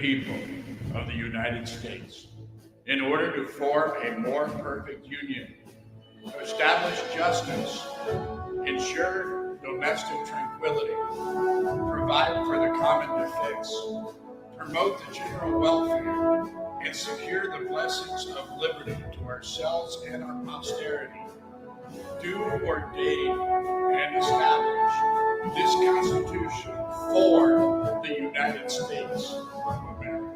people of the United States in order to form a more perfect union, to establish justice, ensure domestic tranquility, provide for the common defense, promote the general welfare, and secure the blessings of liberty to ourselves and our posterity, do ordain and establish this Constitution for the United States of America.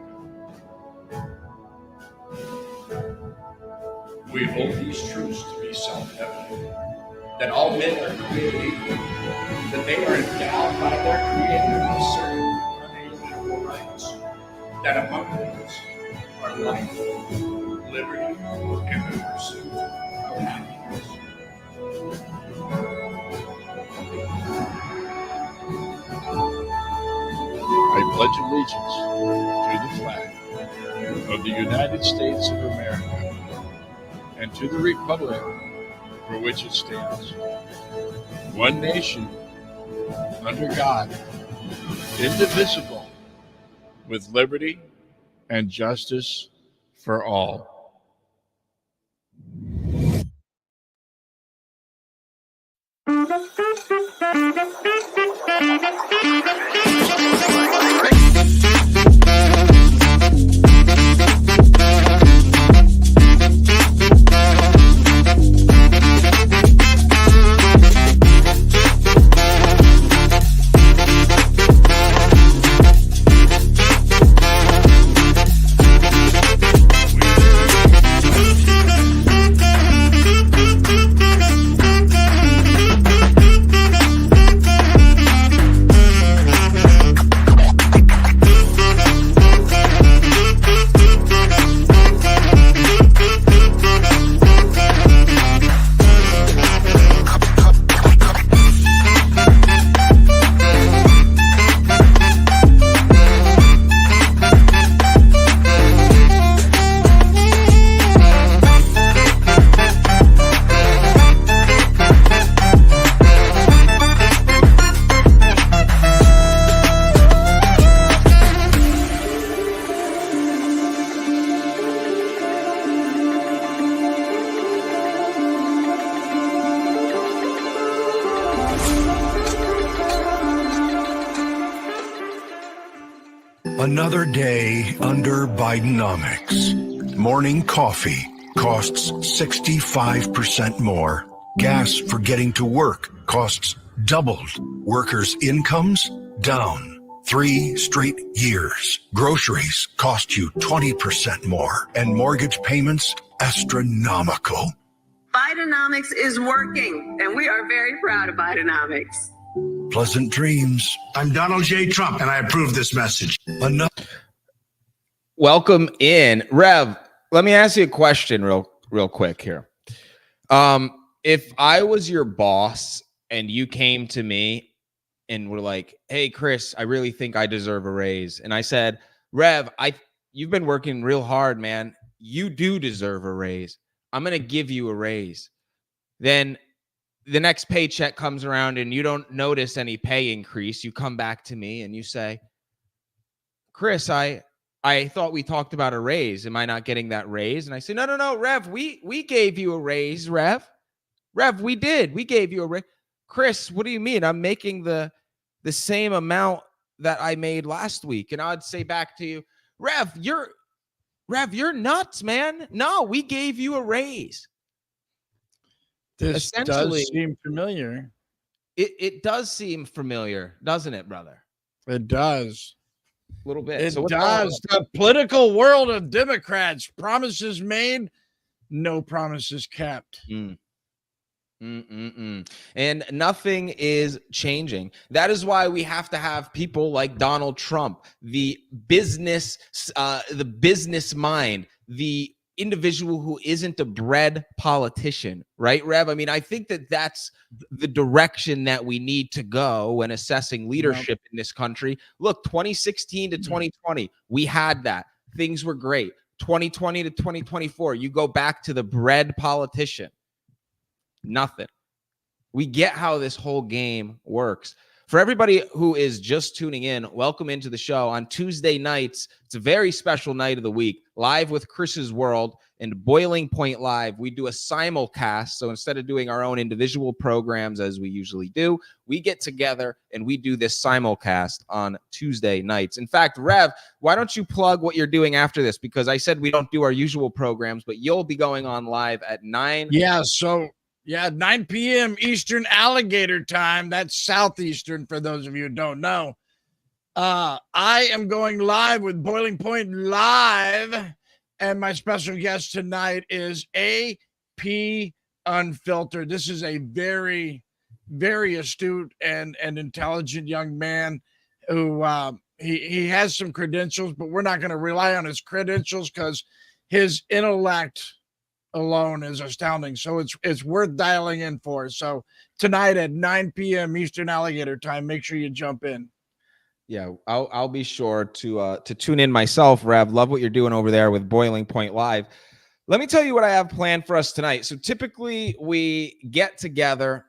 We hold these truths to be self-evident, that all men are created equal, that they are endowed by their Creator with certain unalienable rights, that among these are life, liberty, and the pursuit of happiness. I pledge allegiance to the flag of the United States of America and to the republic for which it stands, one nation, under God, indivisible, with liberty and justice for all. Another day under Bidenomics. Morning coffee costs 65% more. Gas for getting to work costs doubled. Workers' incomes down 3 straight years. Groceries cost you 20% more. And mortgage payments astronomical. Bidenomics is working, and we are very proud of Bidenomics. Pleasant dreams. I'm Donald J. Trump, and I approve this message. Welcome in. Rev, let me ask you a question real quick here. If I was your boss and you came to me and were like, hey, Chris, I really think I deserve a raise. And I said, Rev, you've been working real hard, man. You do deserve a raise. I'm going to give you a raise. Then the next paycheck comes around and you don't notice any pay increase. You come back to me and you say, Chris, I thought we talked about a raise. Am I not getting that raise? And I say, no, Rev, we gave you a raise, Rev, we did. We gave you a raise. Chris, what do you mean? I'm making the same amount that I made last week. And I'd say back to you, Rev, you're nuts, man. No, we gave you a raise. This does seem familiar. It does seem familiar, doesn't it, brother? It does. A little bit. It does. The political world of Democrats, promises made, no promises kept. And nothing is changing. That is why we have to have people like Donald Trump, the business mind, the individual who isn't a bred politician, right, Rev? I mean, I think that's the direction that we need to go when assessing leadership in this country. Look, 2016 to 2020, we had that. Things were great. 2020 to 2024, you go back to the bred politician. Nothing. We get how this whole game works. For everybody who is just tuning in, welcome into the show. On Tuesday nights, it's a very special night of the week, live with Chris's World and Boiling Point Live. We do a simulcast. So instead of doing our own individual programs as we usually do, we get together and we do this simulcast on Tuesday nights. In fact, Rev, why don't you plug what you're doing after this? Because I said we don't do our usual programs, but you'll be going on live at 9. Yeah. So, 9 p.m. Eastern Alligator time. That's Southeastern for those of you who don't know. I am going live with Boiling Point Live, and my special guest tonight is AP Unfiltered. This is a very, very astute and intelligent young man who he has some credentials, but we're not going to rely on his credentials because his intellect alone is astounding. So it's worth dialing in for. So tonight at 9 p.m. Eastern Alligator time, make sure you jump in. Yeah, I'll be sure to tune in myself, Rev. Love what you're doing over there with Boiling Point Live. Let me tell you what I have planned for us tonight. So typically we get together.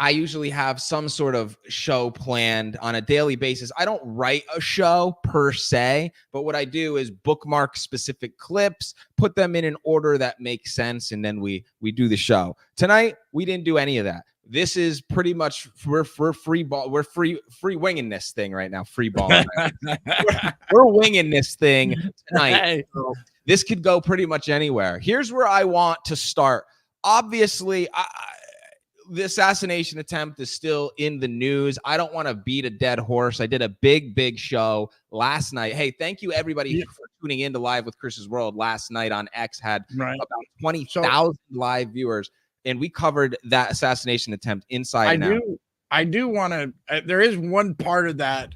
I usually have some sort of show planned on a daily basis. I don't write a show per se, but what I do is bookmark specific clips, put them in an order that makes sense, and then we do the show. Tonight, we didn't do any of that. This is pretty much we're free ball. We're free winging this thing right now. Free ball. we're winging this thing tonight. Hey. So this could go pretty much anywhere. Here's where I want to start. Obviously, the assassination attempt is still in the news. I don't want to beat a dead horse. I did a big show last night. Hey, thank you everybody for tuning in to Live with Chris's World last night on X. Had about 20,000 live viewers, and we covered that assassination attempt inside and out. I do want to. There is one part of that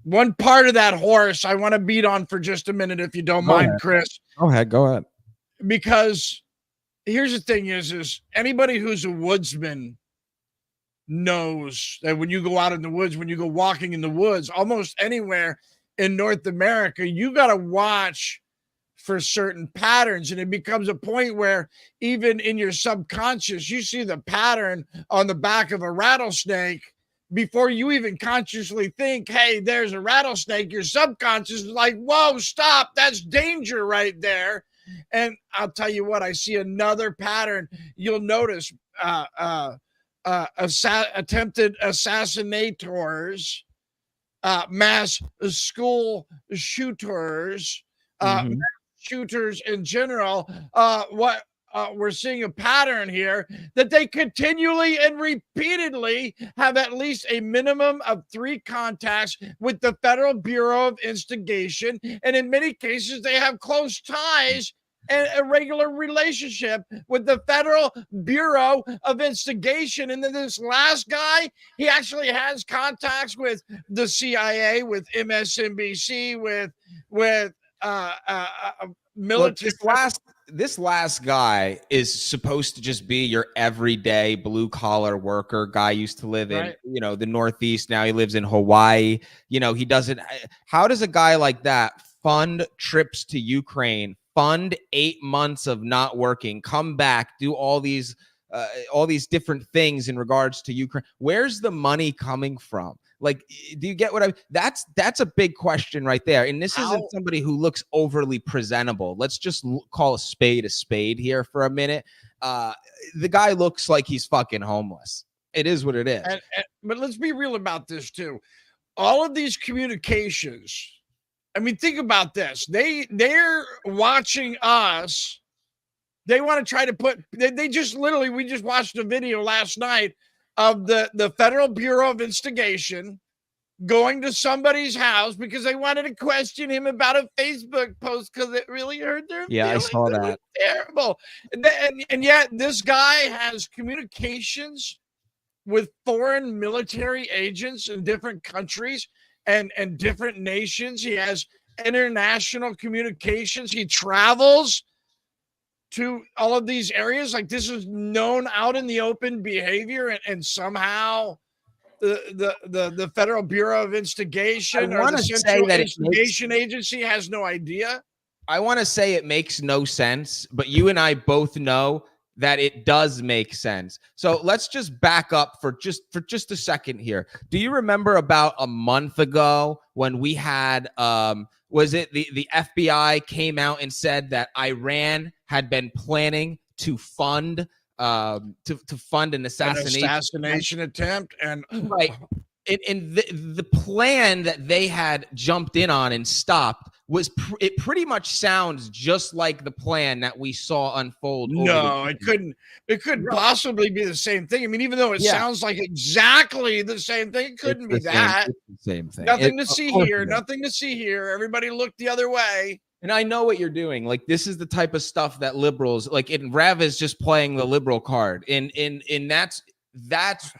horse I want to beat on for just a minute, if you don't mind, Chris. Go ahead. Because here's the thing is anybody who's a woodsman knows that when you go out in the woods, when you go walking in the woods, almost anywhere in North America, you got to watch for certain patterns. And it becomes a point where even in your subconscious, you see the pattern on the back of a rattlesnake before you even consciously think, hey, there's a rattlesnake. Your subconscious is like, whoa, stop. That's danger right there. And I'll tell you what, I see another pattern. You'll notice attempted assassinators, mass school shooters, mass shooters in general. We're seeing a pattern here that they continually and repeatedly have at least a minimum of 3 contacts with the Federal Bureau of Investigation. And in many cases, they have close ties and a regular relationship with the Federal Bureau of Investigation. And then this last guy, he actually has contacts with the CIA, with MSNBC, with military. Look, this last guy is supposed to just be your everyday blue collar worker. Guy used to live in, the Northeast. Now he lives in Hawaii. He doesn't. How does a guy like that fund trips to Ukraine, fund 8 months of not working, come back, do all these different things in regards to Ukraine? Where's the money coming from? Like, do you get what that's a big question right there. And this isn't somebody who looks overly presentable. Let's just call a spade here for a minute. The guy looks like he's fucking homeless. It is what it is. But let's be real about this too. All of these communications, I mean, think about this. They're watching us. They want to try to they just literally, we just watched a video last night of the Federal Bureau of Investigation going to somebody's house because they wanted to question him about a Facebook post because it really hurt their feelings. I saw that. Terrible. And yet this guy has communications with foreign military agents in different countries and different nations. He has international communications. He travels to all of these areas. Like, this is known out in the open behavior, and somehow the Federal Bureau of Investigation or the Central Investigation Agency has no idea. I want to say it makes no sense, but you and I both know that it does make sense. So let's just back up for just a second here. Do you remember about a month ago when we had was it the FBI came out and said that Iran had been planning to fund to fund an assassination attempt, and right. And the plan that they had jumped in on and stopped was it pretty much sounds just like the plan that we saw unfold. No, it couldn't possibly be the same thing. I mean, even though it sounds like exactly the same thing, it couldn't be that. It's the same thing. Nothing to see here. Nothing to see here. Everybody looked the other way. And I know what you're doing. Like, this is the type of stuff that liberals like. And Rev is just playing the liberal card. And that's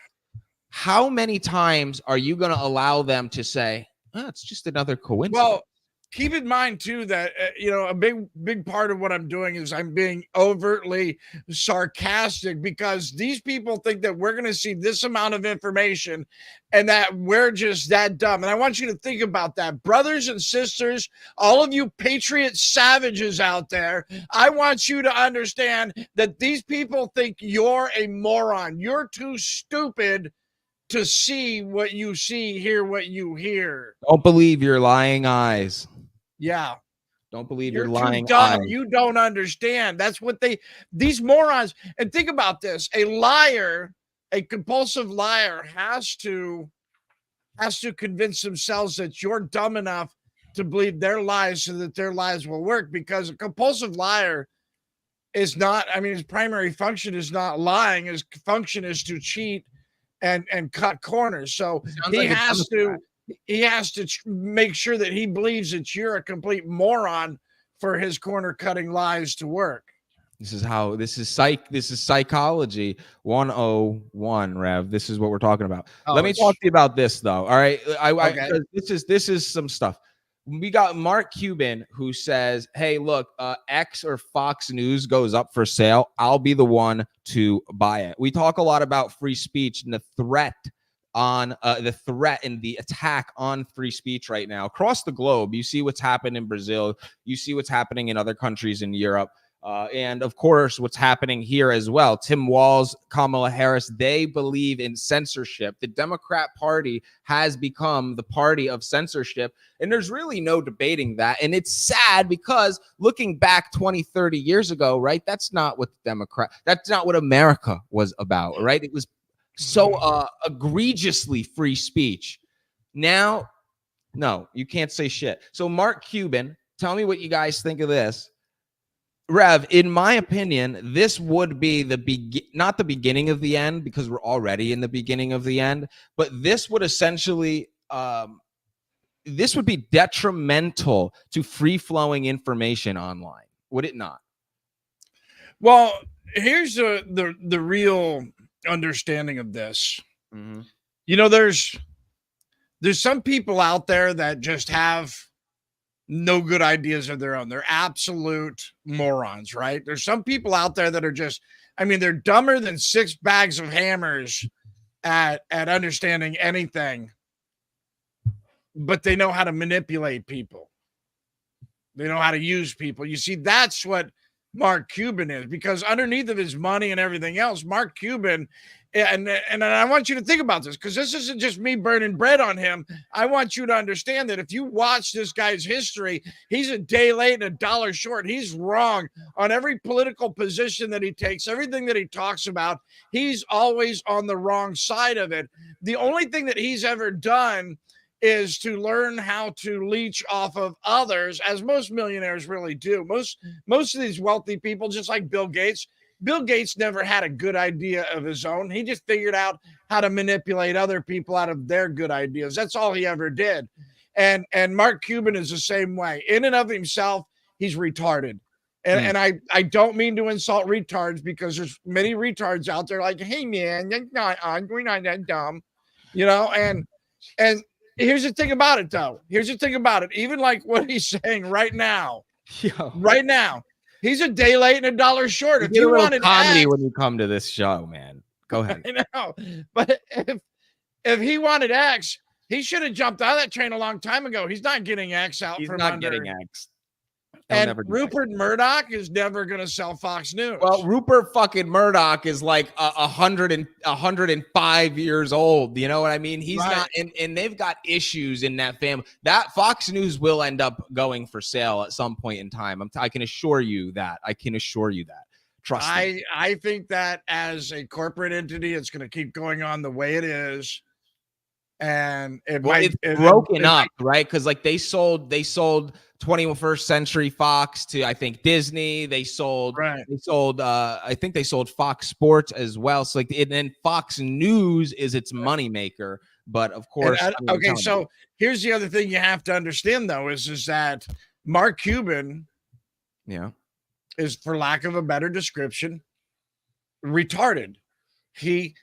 how many times are you going to allow them to say, oh, it's just another coincidence? Well, keep in mind too that a big part of what I'm doing is I'm being overtly sarcastic, because these people think that we're going to see this amount of information and that we're just that dumb. And I want you to think about that, brothers and sisters, all of you patriot savages out there. I want you to understand that these people think you're a moron. You're too stupid to see what you see, hear what you hear. Don't believe your lying eyes. Yeah. Don't believe You're your lying too dumb. eyes. You don't understand. That's what these morons. And think about this. A liar, a compulsive liar has to convince themselves that you're dumb enough to believe their lies so that their lies will work, because a compulsive liar is not, I mean, his primary function is not lying. His function is to cheat and cut corners. So he has to make sure that he believes that you're a complete moron for his corner cutting lies to work. This is psychology 101, Rev. This is what we're talking about. Let me talk to you about this though. All right. Okay. This is some stuff. We got Mark Cuban who says, hey, look, X or Fox News goes up for sale. I'll be the one to buy it. We talk a lot about free speech and the threat and the attack on free speech right now across the globe. You see what's happened in Brazil. You see what's happening in other countries in Europe. And of course, what's happening here as well. Tim Walz, Kamala Harris, they believe in censorship. The Democrat Party has become the party of censorship. And there's really no debating that. And it's sad because looking back 20, 30 years ago, right, that's not what America was about, right? It was so egregiously free speech. Now, no, you can't say shit. So Mark Cuban, tell me what you guys think of this. Rev, in my opinion, this would be not the beginning of the end, because we're already in the beginning of the end, but this would essentially this would be detrimental to free-flowing information online, would it not? Well, here's the real understanding of this. Mm-hmm. There's some people out there that just have no good ideas of their own. They're absolute morons, right? There's some people out there that are just, I mean, they're dumber than 6 bags of hammers at understanding anything, but they know how to manipulate people. They know how to use people. You see, that's what Mark Cuban is, because underneath of his money and everything else, Mark Cuban, and I want you to think about this, because this isn't just me burning bread on him. I want you to understand that if you watch this guy's history, he's a day late and a dollar short. He's wrong on every political position that he takes, everything that he talks about. He's always on the wrong side of it. The only thing that he's ever done is to learn how to leech off of others, as most millionaires really do. Most of these wealthy people, just like Bill Gates never had a good idea of his own. He just figured out how to manipulate other people out of their good ideas. That's all he ever did. And Mark Cuban is the same way. In and of himself, he's retarded. And I don't mean to insult retards, because there's many retards out there like, hey man, we're not that dumb, and here's the thing about it, though. Even like what he's saying right now, right now, he's a day late and a dollar short. If you wanted comedy when you come to this show, man, go ahead. I know, but if he wanted X, he should have jumped out of that train a long time ago. He's not getting X out. He's not getting X. He'll And never do that. Rupert Murdoch is never going to sell Fox News. Well, Rupert fucking Murdoch is like 105 years old. You know what I mean? He's Right. not, and they've got issues in that family. That Fox News will end up going for sale at some point in time. I can assure you that. I can assure you that. Trust me. I think that as a corporate entity, it's going to keep going on the way it is. And it's broken up, right? Because like they sold 21st Century Fox to, I think, Disney. I think they sold Fox Sports as well. So like, and then Fox News is its moneymaker. But of course, okay. So here's the other thing you have to understand, though, is that Mark Cuban, is, for lack of a better description, retarded. He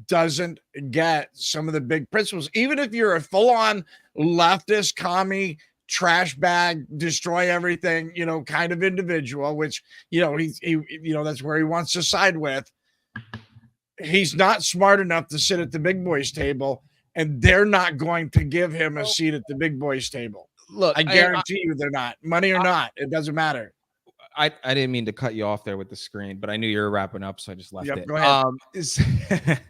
doesn't get some of the big principles. Even if you're a full-on leftist, commie, trash bag, destroy everything, kind of individual, which, he that's where he wants to side with. He's not smart enough to sit at the big boys table, and they're not going to give him a seat at the big boys table. Look, I guarantee you they're not. Money or not, it doesn't matter. I didn't mean to cut you off there with the screen, but I knew you were wrapping up, so I just left it. Go ahead.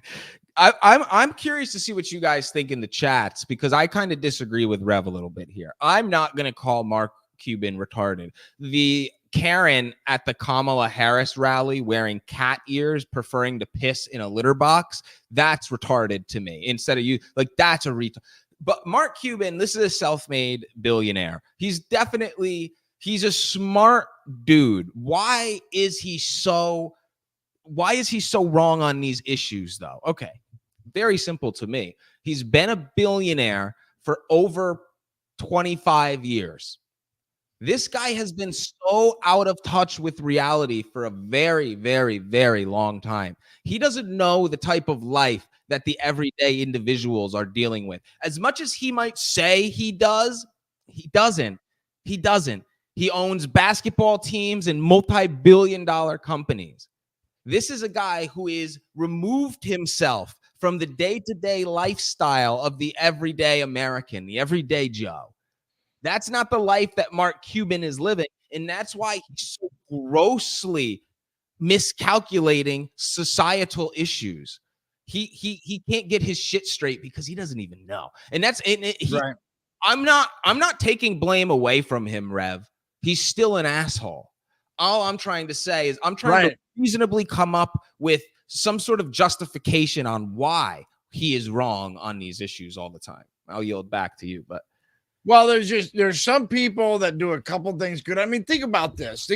I'm curious to see what you guys think in the chats, because I kind of disagree with Rev a little bit here. I'm not going to call Mark Cuban retarded. The Karen at the Kamala Harris rally wearing cat ears, preferring to piss in a litter box, that's retarded to me. Instead of you, like, that's a retard. But Mark Cuban, this is a self-made billionaire. He's a smart dude. Why is he so wrong on these issues, though? Okay, very simple to me. He's been a billionaire for over 25 years. This guy has been so out of touch with reality for a very, very, very long time. He doesn't know the type of life that the everyday individuals are dealing with. As much as he might say he does, he doesn't. He doesn't. He owns basketball teams and multi-billion-dollar companies. This is a guy who is removed himself from the day-to-day lifestyle of the everyday American, the everyday Joe. That's not the life that Mark Cuban is living, and that's why he's so grossly miscalculating societal issues. He can't get his shit straight because he doesn't even know. And Right. I'm not taking blame away from him, Rev. He's still an asshole. All I'm trying to say is I'm trying to reasonably come up with some sort of justification on why he is wrong on these issues all the time. I'll yield back to you, but Well, there's some people that do a couple things good. I mean, think about this.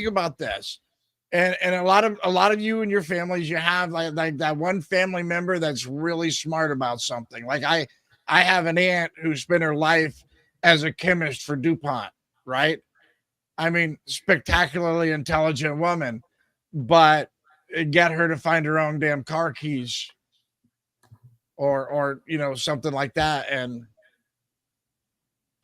And a lot of you and your families, you have like that one family member that's really smart about something. Like I have an aunt who spent her life as a chemist for DuPont, right? I mean, spectacularly intelligent woman, but get her to find her own damn car keys or something like that, and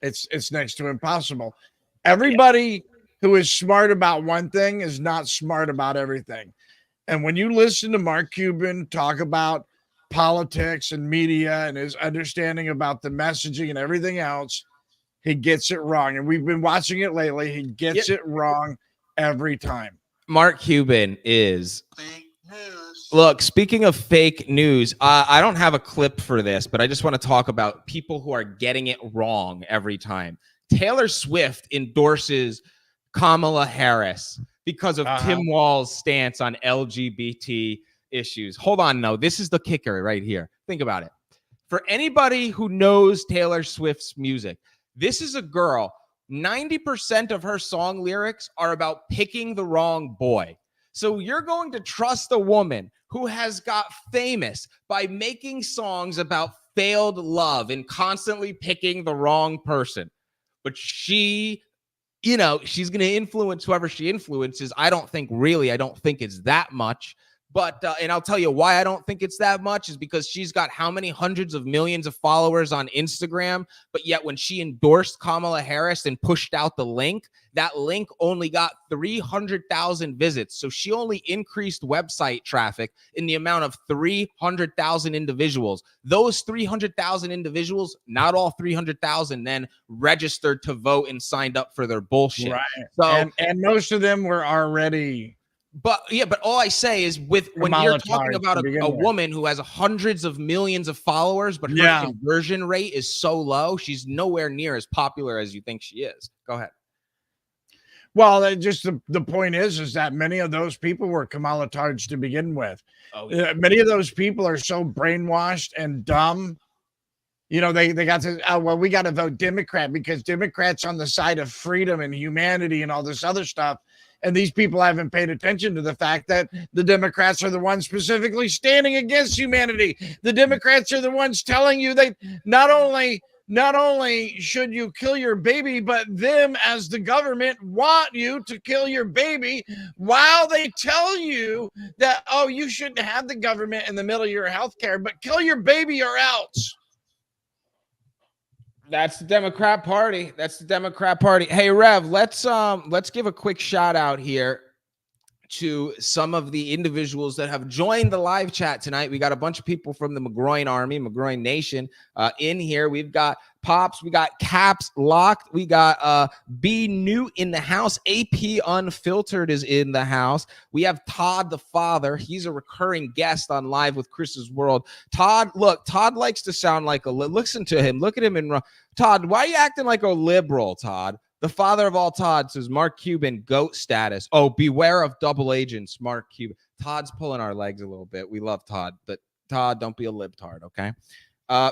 it's next to impossible. Everybody who is smart about one thing is not smart about everything. And when you listen to Mark Cuban talk about politics and media and his understanding about the messaging and everything else, he gets it wrong. And we've been watching it lately. He gets it wrong every time. Mark Cuban is fake news. Look, speaking of fake news, I don't have a clip for this, but I just want to talk about people who are getting it wrong every time. Taylor Swift endorses Kamala Harris because of Tim Wall's stance on LGBT issues. Hold on, no, this is the kicker right here. Think about it. For anybody who knows Taylor Swift's music, this is a girl. 90% of her song lyrics are about picking the wrong boy. So you're going to trust a woman who has got famous by making songs about failed love and constantly picking the wrong person. But she's going to influence whoever she influences. I don't think it's that much, But and I'll tell you why I don't think it's that much is because she's got how many hundreds of millions of followers on Instagram, but yet when she endorsed Kamala Harris and pushed out the link, that link only got 300,000 visits. So she only increased website traffic in the amount of 300,000 individuals. Those 300,000 individuals, not all 300,000 then registered to vote and signed up for their bullshit. Right. So And most of them were already. but all I say is when you're talking about a woman who has hundreds of millions of followers, but her conversion rate is so low, she's nowhere near as popular as you think she is. Go ahead. Well, just the point is that many of those people were Kamala tards to begin with. Oh, yeah. Many of those people are so brainwashed and dumb. You know, they got to, we got to vote Democrat because Democrats on the side of freedom and humanity and all this other stuff. And these people haven't paid attention to the fact that the Democrats are the ones specifically standing against humanity. The Democrats are the ones telling you that not only should you kill your baby, but them as the government want you to kill your baby while they tell you that, oh, you shouldn't have the government in the middle of your health care, but kill your baby or else. That's the Democrat Party. That's the Democrat Party. Hey, Rev, let's give a quick shout out here to some of the individuals that have joined the live chat tonight. We got a bunch of people from the McGroin Army, McGroin Nation in here. We've got Pops, we got Caps Locked, we got B New in the house, AP Unfiltered is in the house. We have Todd the Father. He's a recurring guest on Live with Chris's World. Todd likes to sound like listen to him. Look at him and Todd, why are you acting like a liberal, Todd? The father of all Todd says Mark Cuban goat status. Oh, beware of double agents, Mark Cuban. Todd's pulling our legs a little bit. We love Todd, but Todd, don't be a libtard, okay?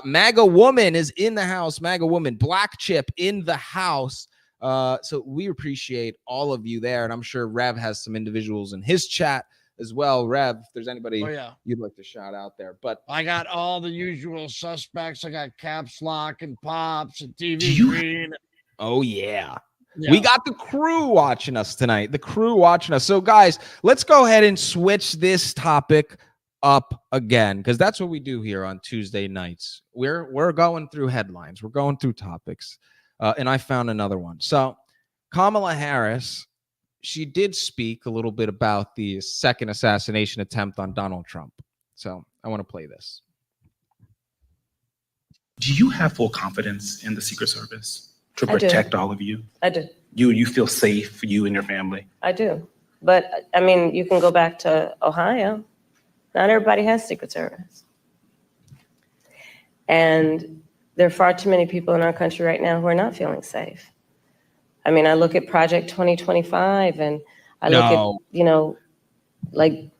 MAGA Woman is in the house. MAGA Woman, Black Chip in the house. So we appreciate all of you there, and I'm sure Rev has some individuals in his chat as well. Rev, if there's anybody you'd like to shout out there. But I got all the usual suspects. I got Caps Lock and Pops and TV Green. Oh, yeah. We got the crew watching us tonight. The crew watching us. So, guys, let's go ahead and switch this topic up again because that's what we do here on Tuesday nights. We're going through headlines. We're going through topics. And I found another one. So, Kamala Harris, she did speak a little bit about the second assassination attempt on Donald Trump. So, I want to play this. Do you have full confidence in the Secret Service to protect all of you? I do. You feel safe, you and your family? I do. But, I mean, you can go back to Ohio. Not everybody has Secret Service. And there are far too many people in our country right now who are not feeling safe. I mean, I look at Project 2025 and I look at, like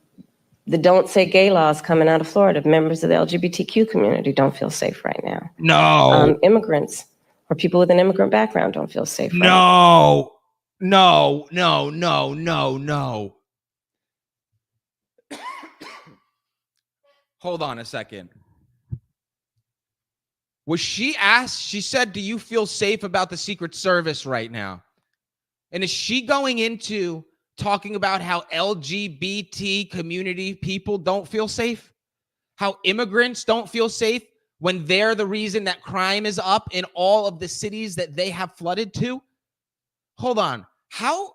the Don't Say Gay laws coming out of Florida. Members of the LGBTQ community don't feel safe right now. No. Immigrants or people with an immigrant background don't feel safe. No. Hold on a second. Was she asked? She said, do you feel safe about the Secret Service right now? And is she going into talking about how LGBT community people don't feel safe? How immigrants don't feel safe when they're the reason that crime is up in all of the cities that they have flooded to? Hold on. How?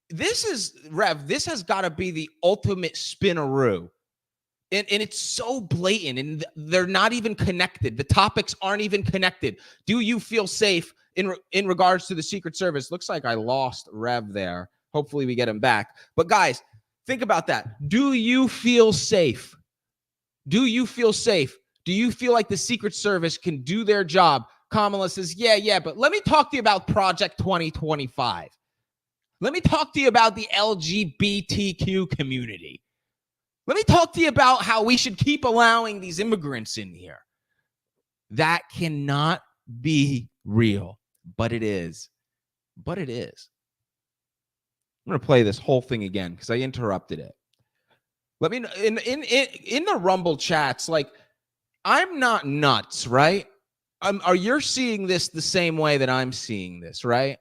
This is, Rev, this has got to be the ultimate spinaroo. And it's so blatant, and they're not even connected. The topics aren't even connected. Do you feel safe in regards to the Secret Service? Looks like I lost Rev there. Hopefully we get him back. But guys, think about that. Do you feel safe? Do you feel safe? Do you feel like the Secret Service can do their job? Kamala says, yeah, but let me talk to you about Project 2025. Let me talk to you about the LGBTQ community. Let me talk to you about how we should keep allowing these immigrants in here. That cannot be real, but it is. But it is. I'm going to play this whole thing again because I interrupted it. Let me in the Rumble chats, like, I'm not nuts, right? Are you seeing this the same way that I'm seeing this, right?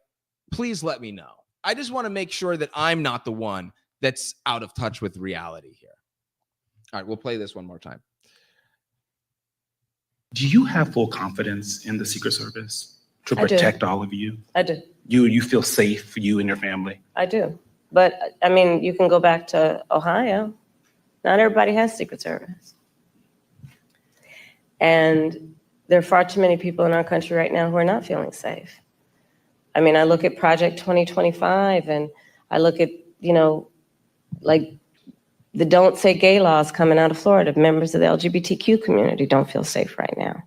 Please let me know. I just want to make sure that I'm not the one that's out of touch with reality here. All right, we'll play this one more time. Do you have full confidence in the Secret Service to I do. protect all of you? I do. You feel safe, you and your family? I do. But I mean, you can go back to Ohio. Not everybody has Secret Service. And there are far too many people in our country right now who are not feeling safe. I mean, I look at Project 2025 and I look at, like the Don't Say Gay laws coming out of Florida. Members of the LGBTQ community don't feel safe right now.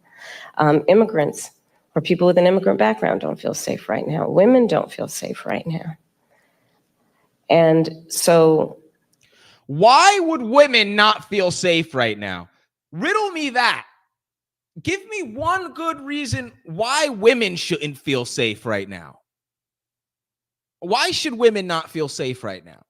Immigrants or people with an immigrant background don't feel safe right now. Women don't feel safe right now. And so, why would women not feel safe right now? Riddle me that. Give me one good reason why women shouldn't feel safe right now. Why should women not feel safe right now?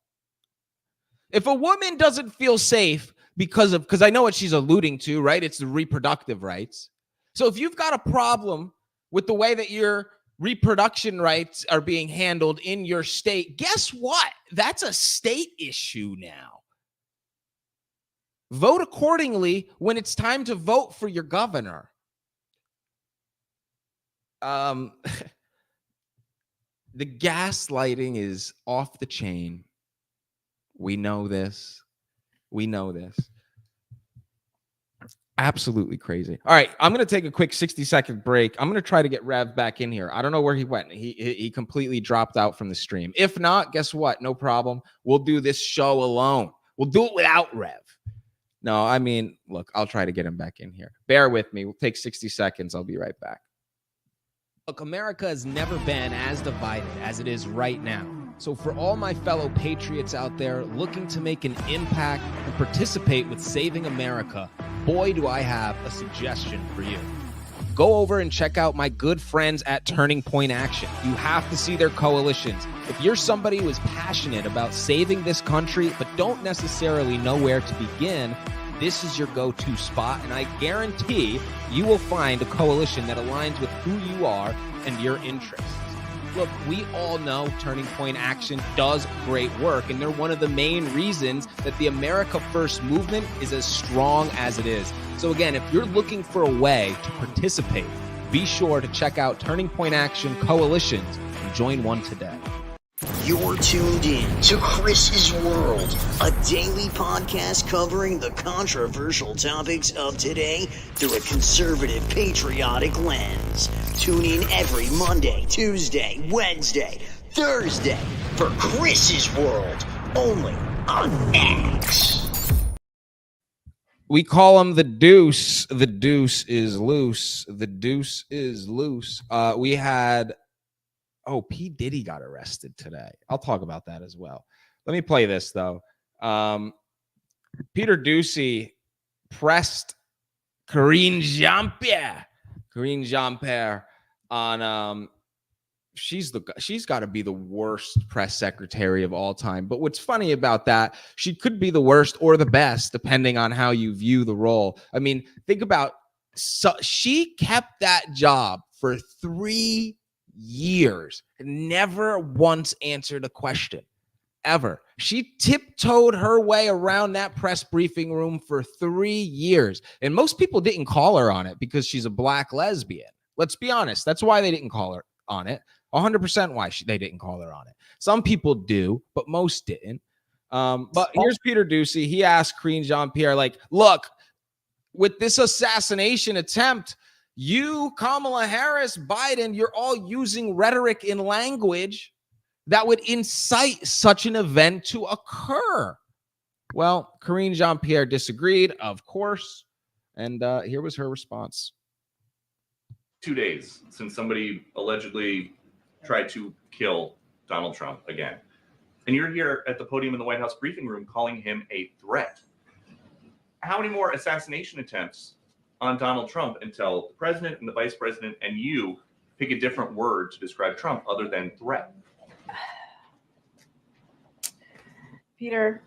If a woman doesn't feel safe because I know what she's alluding to, right? It's the reproductive rights. So if you've got a problem with the way that your reproduction rights are being handled in your state, guess what? That's a state issue now. Vote accordingly when it's time to vote for your governor. The gaslighting is off the chain. We know this. Absolutely crazy. All right, I'm going to take a quick 60-second break. I'm going to try to get Rev back in here. I don't know where he went. He completely dropped out from the stream. If not, guess what? No problem. We'll do this show alone. We'll do it without Rev. No, I mean, look, I'll try to get him back in here. Bear with me. We'll take 60 seconds. I'll be right back. Look, America has never been as divided as it is right now. So for all my fellow patriots out there looking to make an impact and participate with saving America, boy, do I have a suggestion for you. Go over and check out my good friends at Turning Point Action. You have to see their coalitions. If you're somebody who is passionate about saving this country but don't necessarily know where to begin, this is your go-to spot, and I guarantee you will find a coalition that aligns with who you are and your interests. Look, we all know Turning Point Action does great work, and they're one of the main reasons that the America First movement is as strong as it is. So again, if you're looking for a way to participate, be sure to check out Turning Point Action coalitions and join one today. You're tuned in to Chris's World, a daily podcast covering the controversial topics of today through a conservative, patriotic lens. Tune in every Monday, Tuesday, Wednesday, Thursday for Chris's World, only on X. We call him the Deuce. The Deuce is loose. The Deuce is loose. We had... Oh, P. Diddy got arrested today. I'll talk about that as well. Let me play this, though. Peter Doocy pressed Karine Jean-Pierre. Karine Jean-Pierre on she's got to be the worst press secretary of all time. But what's funny about that, she could be the worst or the best, depending on how you view the role. I mean, think about, so she kept that job for 3 years, never once answered a question, ever. She tiptoed her way around that press briefing room for 3 years. And most people didn't call her on it because she's a black lesbian. Let's be honest. That's why they didn't call her on it. 100% why they didn't call her on it. Some people do, but most didn't. But here's Peter Doocy. He asked Karine Jean-Pierre, like, look, with this assassination attempt, you, Kamala Harris, Biden, you're all using rhetoric and language that would incite such an event to occur. Well, Karine Jean-Pierre disagreed, of course. And here was her response. 2 days since somebody allegedly tried to kill Donald Trump again. And you're here at the podium in the White House briefing room calling him a threat. How many more assassination attempts on Donald Trump until the president and the vice president and you pick a different word to describe Trump other than threat? Peter,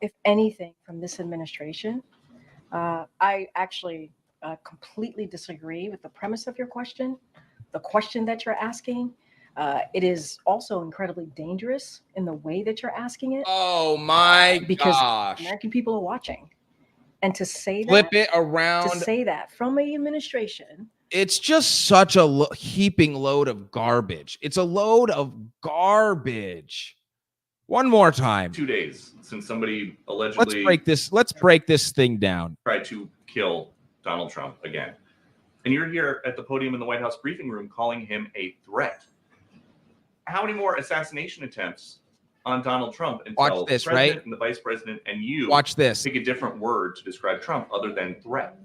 if anything from this administration, I actually completely disagree with the premise of your question, the question that you're asking. It is also incredibly dangerous in the way that you're asking it. Oh my because gosh. American people are watching. And to say Flip that, it around. to say that from a administration, It's just such a heaping load of garbage. It's a load of garbage. One more time. 2 days since somebody allegedly Let's break this thing down. tried to kill Donald Trump again. And you're here at the podium in the White House briefing room calling him a threat. How many more assassination attempts on Donald Trump until Watch this, the president right? and the vice president and you Watch this. pick a different word to describe Trump other than threat?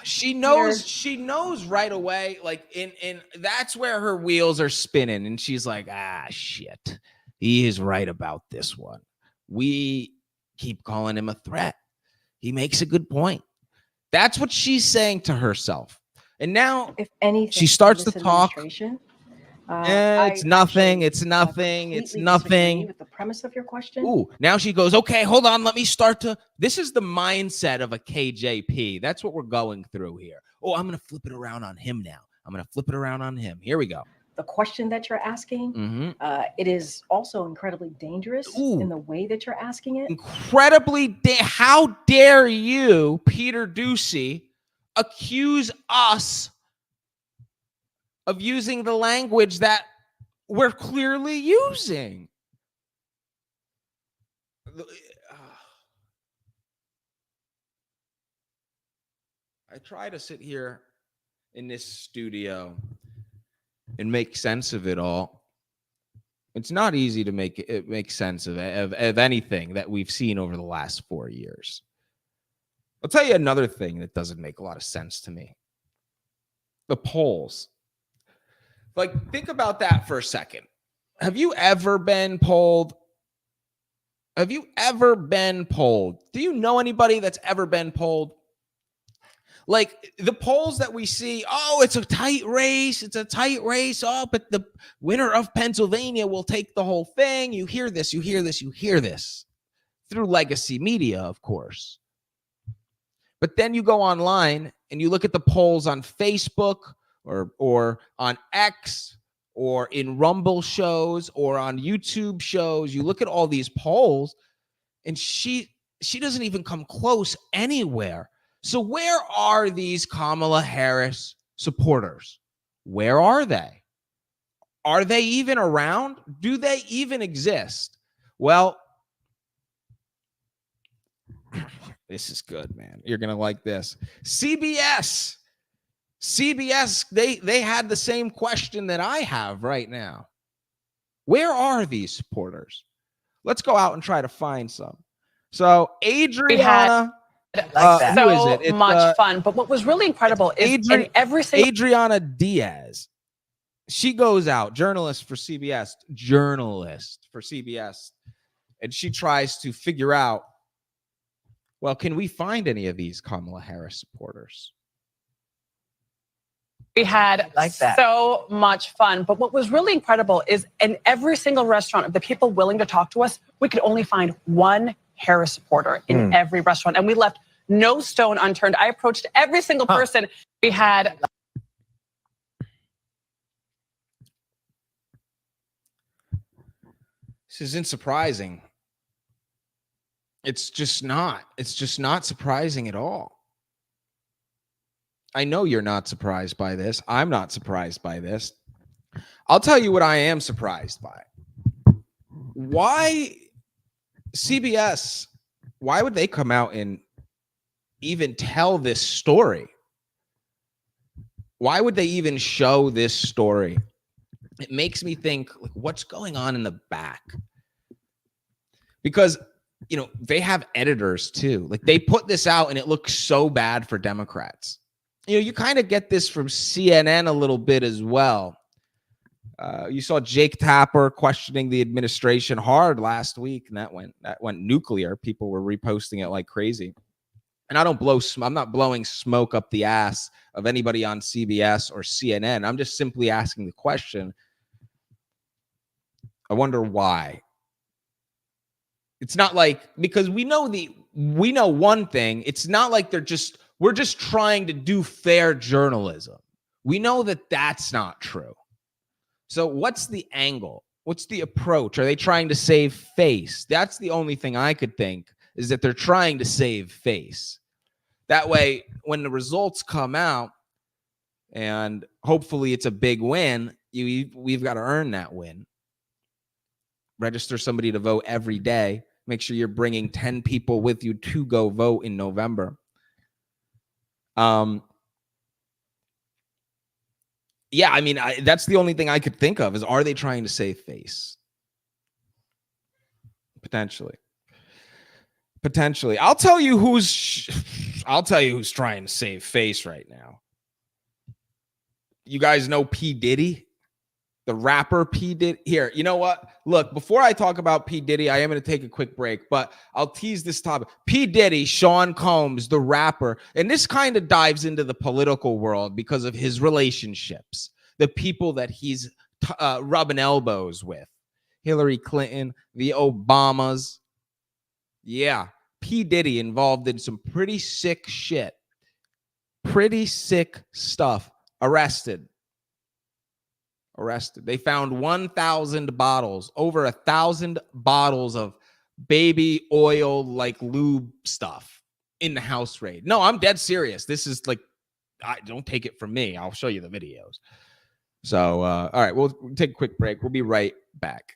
She knows right away, like in that's where her wheels are spinning, and she's like, shit, he is right about this one. We keep calling him a threat. He makes a good point. That's what she's saying to herself. And now if anything, she starts this to talk. It's nothing. It's nothing. It's nothing. With the premise of your question. Ooh, now she goes, okay, hold on. Let me start to. This is the mindset of a KJP. That's what we're going through here. Oh, I'm going to flip it around on him now. I'm going to flip it around on him. Here we go. The question that you're asking, it is also incredibly dangerous in the way that you're asking it. How dare you, Peter Doocy, accuse us of using the language that we're clearly using? I try to sit here in this studio and make sense of it all. It's not easy to make sense of anything that we've seen over the last 4 years. I'll tell you another thing that doesn't make a lot of sense to me. The polls. Like, think about that for a second. Have you ever been polled? Have you ever been polled? Do you know anybody that's ever been polled? Like, the polls that we see, oh, it's a tight race. It's a tight race. Oh, but the winner of Pennsylvania will take the whole thing. You hear this, you hear this, you hear this. Through legacy media, of course. But then you go online and you look at the polls on Facebook or on X or in Rumble shows or on YouTube shows. You look at all these polls and she doesn't even come close anywhere. So where are these Kamala Harris supporters? Where are they? Are they even around? Do they even exist? Well, this is good, man. You're going to like this. CBS, they had the same question that I have right now. Where are these supporters? Let's go out and try to find some. So Adriana, much fun. But what was really incredible is in every single Adriana Diaz, she goes out, journalist for CBS, and she tries to figure out, well, can we find any of these Kamala Harris supporters? we had so much fun. But what was really incredible is in every single restaurant of the people willing to talk to us, we could only find one Harris supporter in every restaurant. And we left no stone unturned. I approached every single person. We had. This isn't surprising. It's just not surprising at all. I know you're not surprised by this. I'm not surprised by this. I'll tell you what I am surprised by. Why CBS, why would they come out and even tell this story? Why would they even show this story? It makes me think, like, what's going on in the back? Because, you know, they have editors too. Like, they put this out and it looks so bad for Democrats. You know, you kind of get this from CNN a little bit as well. You saw Jake Tapper questioning the administration hard last week, and that went nuclear. People were reposting it like crazy. And I'm not blowing smoke up the ass of anybody on CBS or CNN. I'm just simply asking the question. I wonder why. It's not like, because we know one thing. It's not like we're just trying to do fair journalism. We know that that's not true. So what's the angle? What's the approach? Are they trying to save face? That's the only thing I could think, is that they're trying to save face. That way, when the results come out, and hopefully it's a big win, we've got to earn that win. Register somebody to vote every day. Make sure you're bringing 10 people with you to go vote in November. Yeah, I mean, that's the only thing I could think of, is, are they trying to save face? Potentially. I'll tell you who's trying to save face right now. You guys know P. Diddy? The rapper P. Diddy. Here, you know what? Look, before I talk about P. Diddy, I am going to take a quick break, but I'll tease this topic. P. Diddy, Sean Combs, the rapper, and this kind of dives into the political world because of his relationships, the people that he's rubbing elbows with. Hillary Clinton, the Obamas. Yeah, P. Diddy involved in some pretty sick shit. Pretty sick stuff. Arrested. They found 1,000 bottles, over 1,000 bottles of baby oil, like lube stuff in the house raid. No, I'm dead serious. This is like, don't take it from me. I'll show you the videos. So, all right, we'll take a quick break. We'll be right back.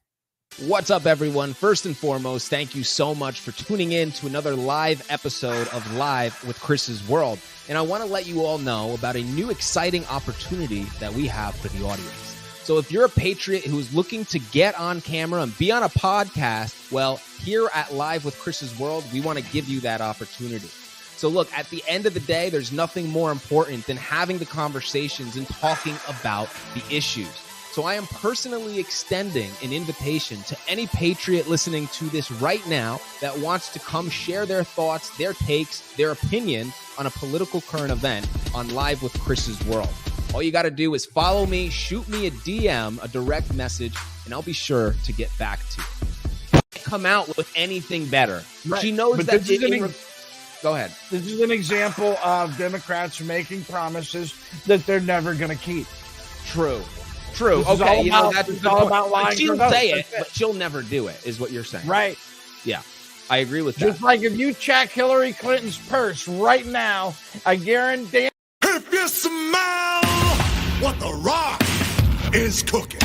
What's up, everyone? First and foremost, thank you so much for tuning in to another live episode of Live with Chris's World. And I want to let you all know about a new exciting opportunity that we have for the audience. So if you're a patriot who's looking to get on camera and be on a podcast, well, here at Live with Chris's World, we want to give you that opportunity. So look, at the end of the day, there's nothing more important than having the conversations and talking about the issues. So I am personally extending an invitation to any patriot listening to this right now that wants to come share their thoughts, their takes, their opinion on a political current event on Live with Chris's World. All you got to do is follow me, shoot me a DM, a direct message, and I'll be sure to get back to you. Come out with anything better. Right. She knows But that. Go ahead. This is an example of Democrats making promises that they're never going to keep. True. This is Okay, all that's it's all about lying. But she'll for votes. say it, That's but she'll never do it, is what you're saying. Right. Yeah, I agree with that. Just like if you check Hillary Clinton's purse right now, I guarantee. If you smell what The Rock is cooking.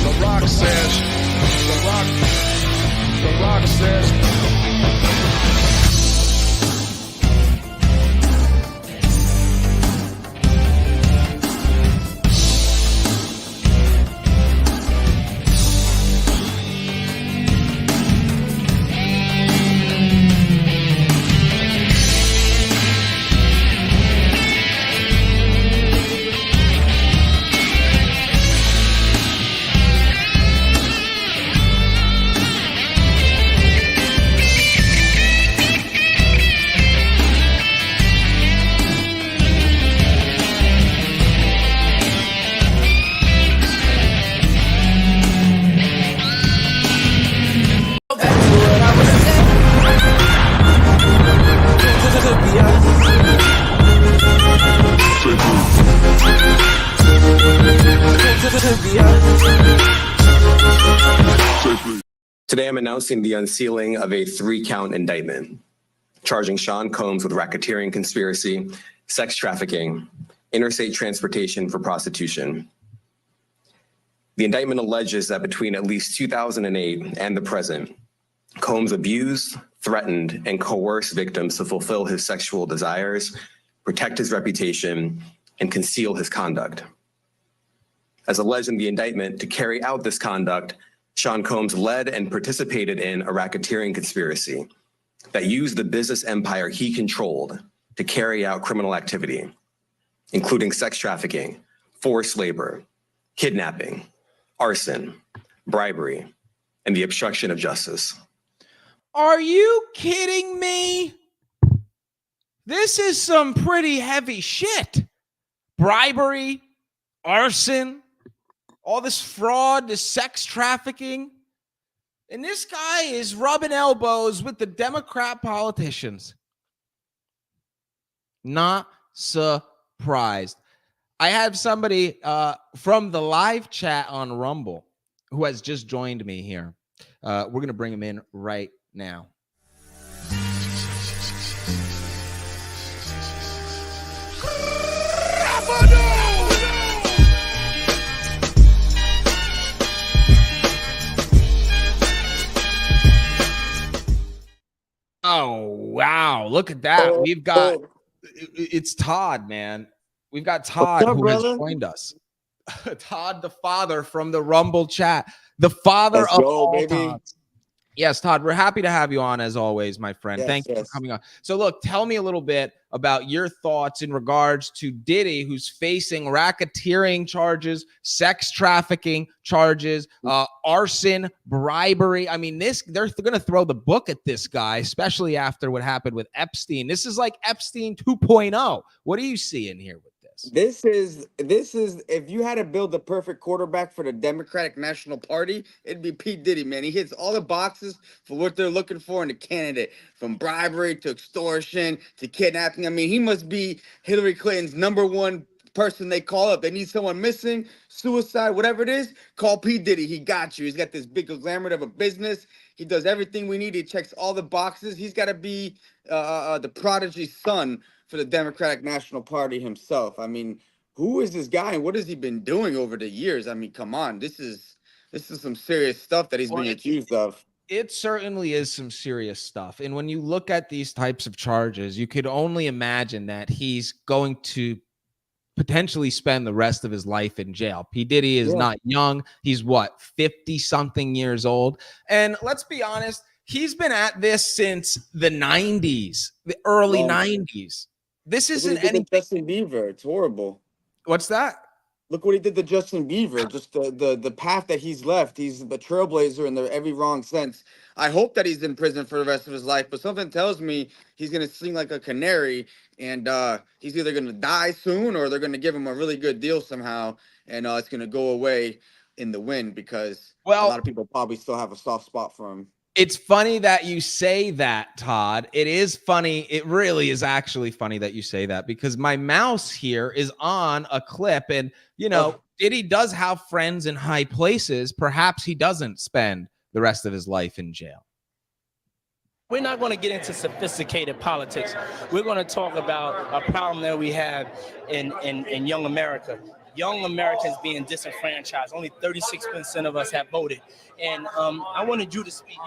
The Rock says, Today, I'm announcing the unsealing of a 3-count indictment, charging Sean Combs with racketeering conspiracy, sex trafficking, interstate transportation for prostitution. The indictment alleges that between at least 2008 and the present, Combs abused, threatened, and coerced victims to fulfill his sexual desires, protect his reputation, and conceal his conduct. As alleged in the indictment, to carry out this conduct, Sean Combs led and participated in a racketeering conspiracy that used the business empire he controlled to carry out criminal activity, including sex trafficking, forced labor, kidnapping, arson, bribery, and the obstruction of justice. Are you kidding me? This is some pretty heavy shit. Bribery, arson, all this fraud, this sex trafficking. And this guy is rubbing elbows with the Democrat politicians. Not surprised. I have somebody from the live chat on Rumble who has just joined me here. We're going to bring him in right now. Oh, wow. Look at that. We've got, it's Todd, man. We've got Todd who has joined us. Todd, the father from the Rumble chat, the father of all Todds. Yes, Todd, we're happy to have you on as always, my friend. Thank you for coming on. So look, tell me a little bit about your thoughts in regards to Diddy, who's facing racketeering charges, sex trafficking charges, arson, bribery. I mean, they're going to throw the book at this guy, especially after what happened with Epstein. This is like Epstein 2.0. What do you see in here with this? This is if you had to build the perfect quarterback for the Democratic National Party, it'd be Pete Diddy, man. He hits all the boxes for what they're looking for in a candidate, from bribery to extortion to kidnapping. I mean, he must be Hillary Clinton's #1 person they call up. They need someone missing, suicide, whatever it is, call Pete Diddy. He got you. He's got this big conglomerate of a business. He does everything we need. He checks all the boxes. He's got to be the prodigy son for the Democratic National Party himself. I mean, who is this guy and what has he been doing over the years? I mean, come on, this is some serious stuff that he's being accused of. It certainly is some serious stuff. And when you look at these types of charges, you could only imagine that he's going to potentially spend the rest of his life in jail. P. Diddy is not young. He's what, 50 something years old. And let's be honest, he's been at this since the 90s, the early 90s. This isn't anything. Justin Bieber, it's horrible. What's that? Look what he did to Justin Bieber. Just the path that he's left. He's the trailblazer in every wrong sense. I hope that he's in prison for the rest of his life, but something tells me he's gonna sing like a canary, and he's either gonna die soon or they're gonna give him a really good deal somehow, and it's gonna go away in the wind because a lot of people probably still have a soft spot for him. It's funny that you say that, Todd. It is funny. It really is actually funny that you say that because my mouse here is on a clip and, you know, Diddy does have friends in high places. Perhaps he doesn't spend the rest of his life in jail. We're not going to get into sophisticated politics. We're going to talk about a problem that we have in young America. Young Americans being disenfranchised. Only 36% of us have voted. And I wanted you to speak.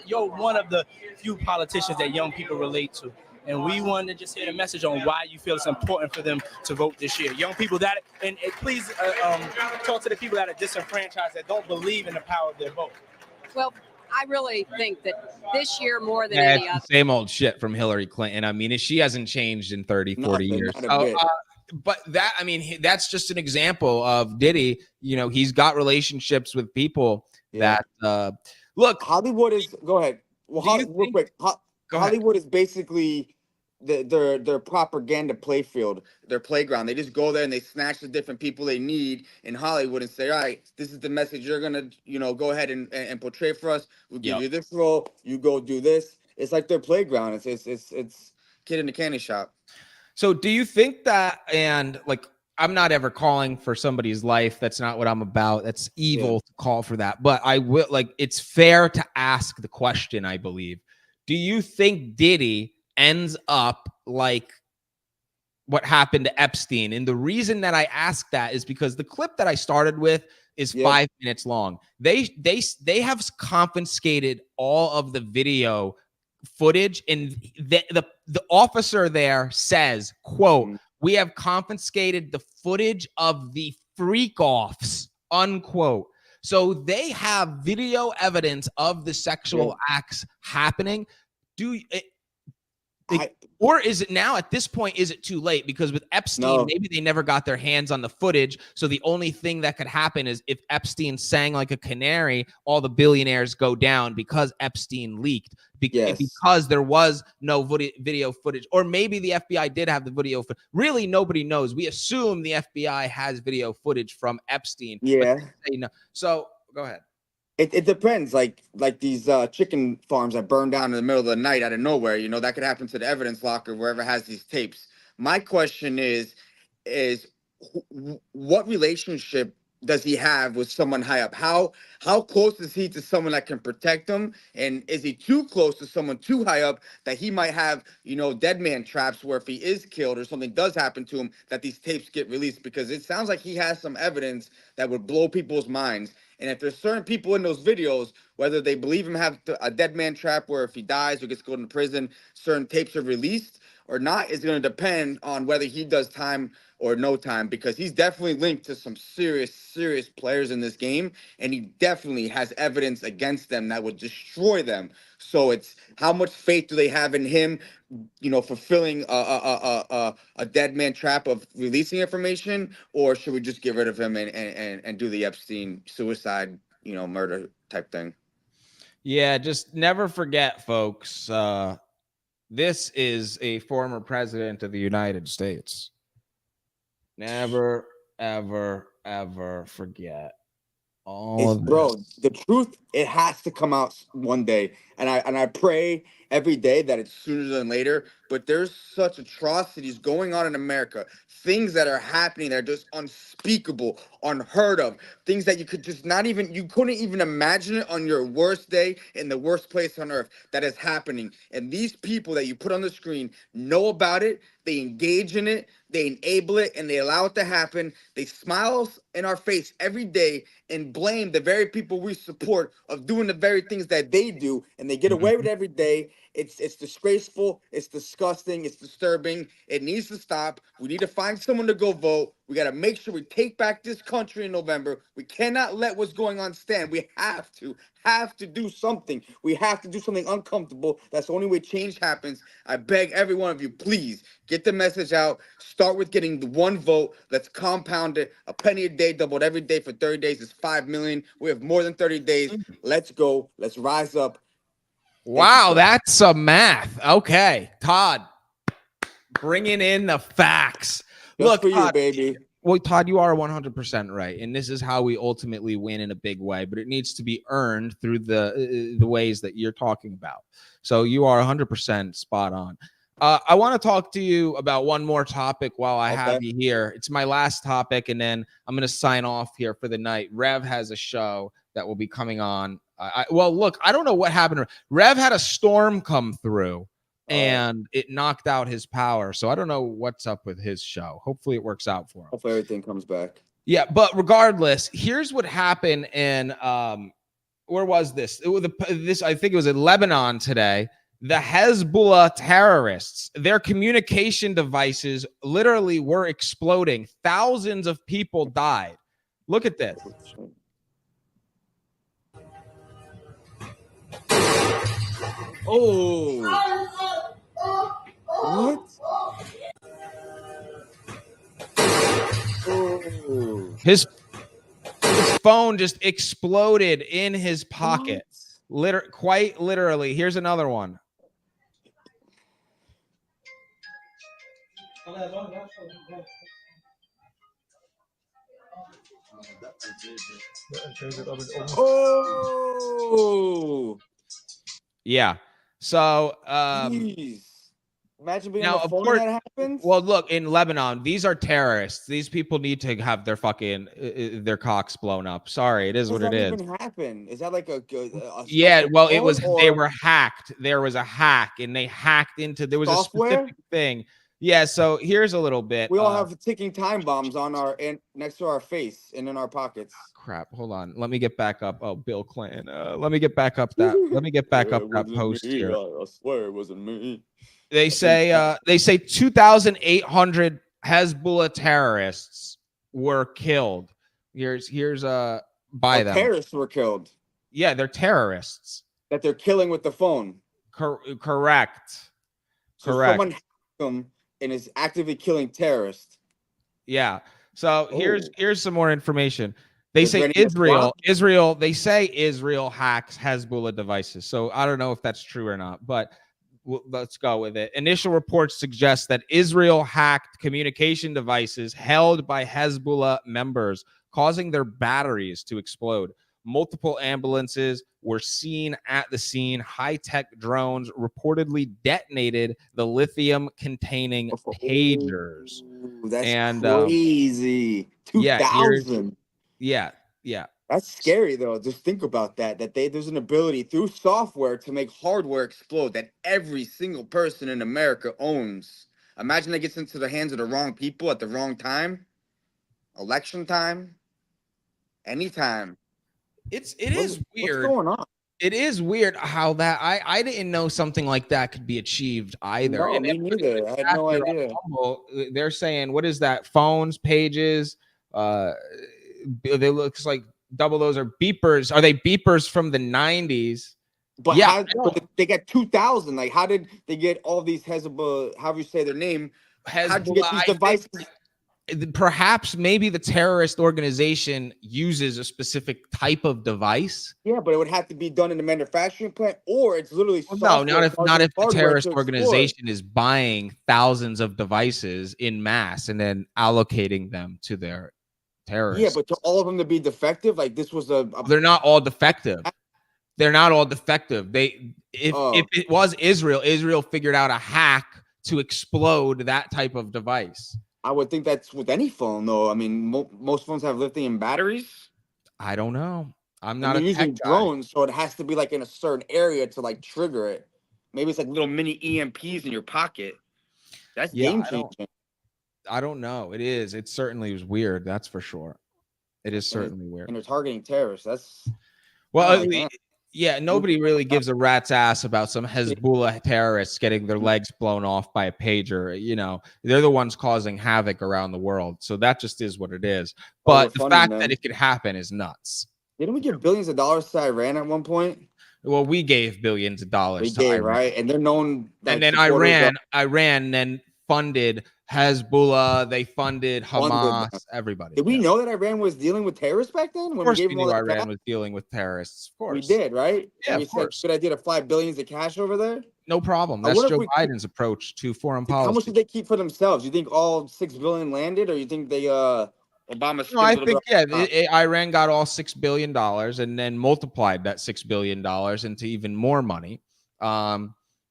You're one of the few politicians that young people relate to. And we wanted to just hear the message on why you feel it's important for them to vote this year. Young people that, and please talk to the people that are disenfranchised, that don't believe in the power of their vote. Well, I really think that this year more than any other. Same old shit from Hillary Clinton. I mean, she hasn't changed in 30, 40 years. But that, I mean, that's just an example of Diddy. You know, he's got relationships with people that look. Hollywood is. Go ahead. Well, real quick. Hollywood is basically their propaganda playfield, their playground. They just go there and they snatch the different people they need in Hollywood and say, all right, this is the message you're gonna, go ahead and portray for us. We'll give you this role. You go do this. It's like their playground. It's kid in the candy shop. So do you think that, and like, I'm not ever calling for somebody's life. That's not what I'm about. That's evil to call for that. But I will, like, it's fair to ask the question, I believe. Do you think Diddy ends up like what happened to Epstein? And the reason that I ask that is because the clip that I started with is 5 minutes long. They have confiscated all of the video footage, and the officer there says, quote, "We have confiscated the footage of the freak offs," unquote. So they have video evidence of the sexual acts happening. Or is it now at this point, is it too late? Because with Epstein, maybe they never got their hands on the footage. So the only thing that could happen is if Epstein sang like a canary, all the billionaires go down because Epstein leaked. Because there was no video footage. Or maybe the FBI did have the video footage. Really, nobody knows. We assume the FBI has video footage from Epstein. Yeah. No. So go ahead. It depends. Like these chicken farms that burn down in the middle of the night out of nowhere. You know, that could happen to the evidence locker, wherever has these tapes. My question is what relationship does he have with someone high up? How close is he to someone that can protect him? And is he too close to someone too high up that he might have, you know, dead man traps where if he is killed or something does happen to him, that these tapes get released? Because it sounds like he has some evidence that would blow people's minds. And if there's certain people in those videos, whether they believe him have a dead man trap where if he dies or gets go into prison, certain tapes are released or not, is going to depend on whether he does time or no time, because he's definitely linked to some serious players in this game, and he definitely has evidence against them that would destroy them. So it's how much faith do they have in him, you know, fulfilling a dead man trap of releasing information, or should we just get rid of him and do the Epstein suicide, you know, murder type thing? Yeah, just never forget, folks. This is a former president of the United States. Never, ever, ever forget all of this. Bro, the truth, it has to come out one day. And I pray every day that it's sooner than later. But there's such atrocities going on in America, things that are happening that are just unspeakable, unheard of, things that you couldn't even imagine it on your worst day in the worst place on earth that is happening. And these people that you put on the screen know about it, they engage in it, they enable it, and they allow it to happen. They smile in our face every day and blame the very people we support of doing the very things that they do, and they get away with it every day. It's disgraceful, it's disgusting, it's disturbing. It needs to stop. We need to find someone to go vote. We got to make sure we take back this country in November. We cannot let what's going on stand. We have to do something. We have to do something uncomfortable. That's the only way change happens. I beg every one of you, please get the message out. Start with getting the one vote. Let's compound it. A penny a day, doubled every day for 30 days is 5 million. We have more than 30 days. Let's go. Let's rise up. Wow, that's some math. Okay, Todd, bringing in the facts. Look, for you, Todd, baby. Well, Todd, you are 100% right, and this is how we ultimately win in a big way. But it needs to be earned through the ways that you're talking about. So you are 100% spot on. I want to talk to you about one more topic while I have you here. It's my last topic, and then I'm going to sign off here for the night. Rev has a show that will be coming on. Well, look, I don't know what happened. Rev had a storm come through, and it knocked out his power. So I don't know what's up with his show. Hopefully it works out for him. Hopefully everything comes back. Yeah, but regardless, here's what happened in where was this? I think it was in Lebanon today. The Hezbollah terrorists, their communication devices literally were exploding. Thousands of people died. Look at this. Oh. What? Oh. His phone just exploded in his pocket. Quite literally. Here's another one. Oh. Yeah. So Jeez. Imagine being now, on the of phone course, when that happens. well, look, in Lebanon, these are terrorists. These people need to have their fucking their cocks blown up. Sorry, it is what it is. What even happen? Is that like a Yeah, well, it phone, was or they were hacked. There was a hack, and they hacked into there was software? a specific thing. Yeah, so here's a little bit. We all have ticking time bombs on our next to our face and in our pockets. Crap. Hold on. Let me get back up. Oh, Bill Clinton. Let me get back up that. Let me get back up that post here. I swear it wasn't me. They say 2,800 Hezbollah terrorists were killed. Here's by them. Terrorists were killed. Yeah, they're terrorists that they're killing with the phone. Correct. So Correct. someone hacked them and is actively killing terrorists. Yeah. So here's some more information. They Is there say any Israel. They say Israel hacks Hezbollah devices. So I don't know if that's true or not, but let's go with it. Initial reports suggest that Israel hacked communication devices held by Hezbollah members, causing their batteries to explode. Multiple ambulances were seen at the scene. High-tech drones reportedly detonated the lithium-containing pagers. That's crazy. 2000. Yeah. That's scary though. Just think about that. There's an ability through software to make hardware explode that every single person in America owns. Imagine that gets into the hands of the wrong people at the wrong time. Election time. Anytime. It is weird. What's going on? It is weird how that I didn't know something like that could be achieved either. No, me neither. I had no idea. They're saying, what is that? Phones, pages. They looks like double those are beepers. Are they beepers from the 90s? But yeah, but they got 2000. Like, how did they get all these Hezbollah? However you say their name? How did you get these devices? Perhaps maybe the terrorist organization uses a specific type of device. Yeah, but it would have to be done in the manufacturing plant, or it's literally no, not if the terrorist organization is buying thousands of devices in mass and then allocating them to their terrorists. Yeah, but to all of them to be defective, like this was they're not all defective. They're not all defective. If it was Israel figured out a hack to explode that type of device. I would think that's with any phone, though. I mean, most phones have lithium batteries. I don't know. I'm not using drones, so it has to be like in a certain area to like trigger it. Maybe it's like little mini EMPs in your pocket. That's game changing. I don't know. It is. It certainly was weird. That's for sure. It is certainly weird. And they're targeting terrorists. That's yeah. Nobody really gives a rat's ass about some Hezbollah terrorists getting their legs blown off by a pager. You know, they're the ones causing havoc around the world. So that just is what it is. But the fact that it could happen is nuts. Didn't we give billions of dollars to Iran at one point? Well, we gave billions of dollars to Iran, right? And they're known. And then Iran then funded Hezbollah, they funded Hamas, everybody. Did we know that Iran was dealing with terrorists back then? Of course we knew Iran was dealing with terrorists. Of course. We did, right? Yeah, of course. Good idea to fly billions of cash over there? No problem. That's Joe Biden's approach to foreign policy. How much did they keep for themselves? You think all 6 billion landed, or you think they Obama? No, I think Iran got all $6 billion and then multiplied that $6 billion into even more money.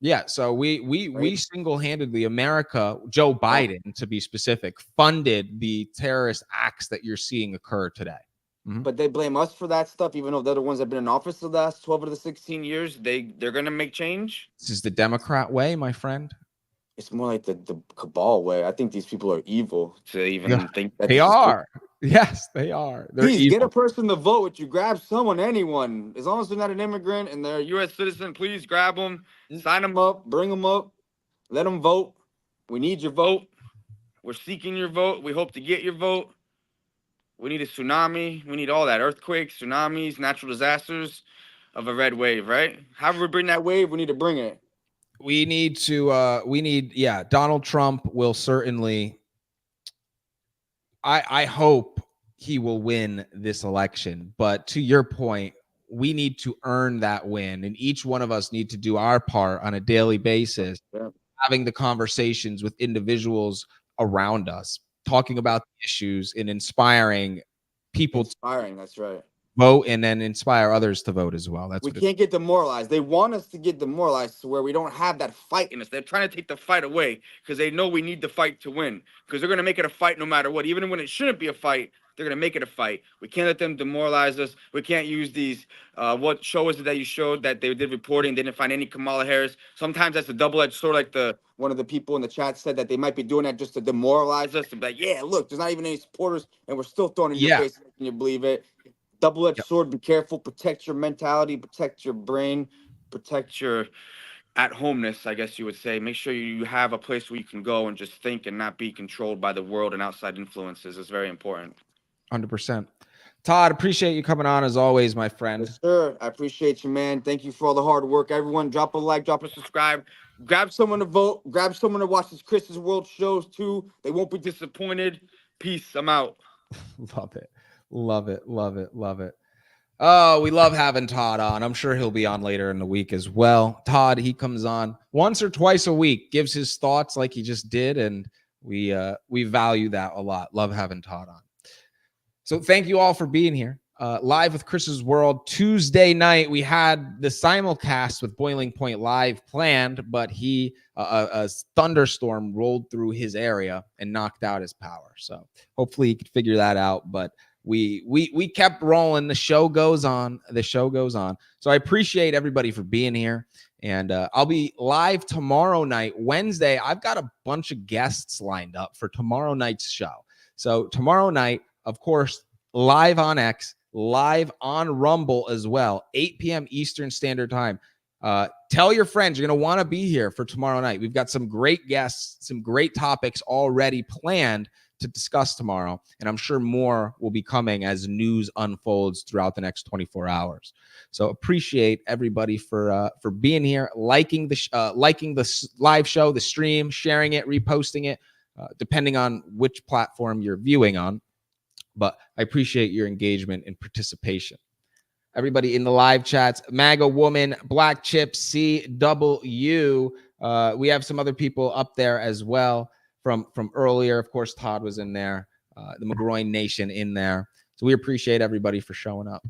Yeah, so we single-handedly, America, Joe Biden, to be specific, funded the terrorist acts that you're seeing occur today. But they blame us for that stuff, even though they're the ones that have been in office the last 12 of the 16 years. They're gonna make change. This is the Democrat way, my friend. It's more like the cabal way. I think these people are evil to even think that they are. Yes, they are. Please get a person to vote with you. Grab someone, anyone. As long as they're not an immigrant and they're a U.S. citizen, please grab them, sign them up, bring them up, let them vote. We need your vote. We're seeking your vote. We hope to get your vote. We need a tsunami. We need all that. Earthquakes, tsunamis, natural disasters of a red wave, right? However we bring that wave, we need to bring it. We need Donald Trump will certainly, I hope he will win this election. But to your point, we need to earn that win. And each one of us need to do our part on a daily basis, having the conversations with individuals around us, talking about the issues and inspiring people. That's right. Vote and then inspire others to vote as well. We can't get demoralized. They want us to get demoralized to where we don't have that fight in us. They're trying to take the fight away because they know we need the fight to win, because they're going to make it a fight no matter what. Even when it shouldn't be a fight, they're going to make it a fight. We can't let them demoralize us. We can't use these. What show was it that you showed that they did reporting? They didn't find any Kamala Harris. Sometimes that's a double-edged sword. Like one of the people in the chat said that they might be doing that just to demoralize us. To be like, yeah, look, there's not even any supporters, and we're still throwing it in your face. Can you believe it? Double-edged sword. Be careful. Protect your mentality. Protect your brain. Protect your at-homeness, I guess you would say. Make sure you have a place where you can go and just think and not be controlled by the world and outside influences. It's very important. 100%. Todd, appreciate you coming on as always, my friend. Yes, sir. I appreciate you, man. Thank you for all the hard work. Everyone, drop a like, drop a subscribe. Grab someone to vote. Grab someone to watch this Chris's World shows too. They won't be disappointed. Peace. I'm out. Love it. Love it. Love it. Love it. Oh, we love having Todd on. I'm sure he'll be on later in the week as well. Todd, he comes on once or twice a week, gives his thoughts like he just did, and we value that a lot. Love having Todd on. So thank you all for being here. Live with Chris's World. Tuesday night, we had the simulcast with Boiling Point Live planned, but a thunderstorm rolled through his area and knocked out his power. So hopefully he could figure that out. But we kept rolling. The show goes on. The show goes on. So I appreciate everybody for being here. And I'll be live tomorrow night, Wednesday. I've got a bunch of guests lined up for tomorrow night's show. So tomorrow night, of course, live on X, live on Rumble as well, 8 p.m. Eastern Standard Time. Tell your friends you're going to want to be here for tomorrow night. We've got some great guests, some great topics already planned to discuss tomorrow, and I'm sure more will be coming as news unfolds throughout the next 24 hours. So appreciate everybody for being here, liking the live show, the stream, sharing it, reposting it, depending on which platform you're viewing on. But I appreciate your engagement and participation. Everybody in the live chats, MAGA Woman, Black Chip, CW. We have some other people up there as well from earlier. Of course, Todd was in there, the McGroin Nation in there. So we appreciate everybody for showing up.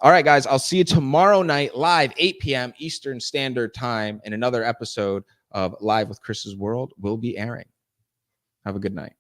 All right, guys, I'll see you tomorrow night live, 8 p.m. Eastern Standard Time, and another episode of Live with Chris's World will be airing. Have a good night.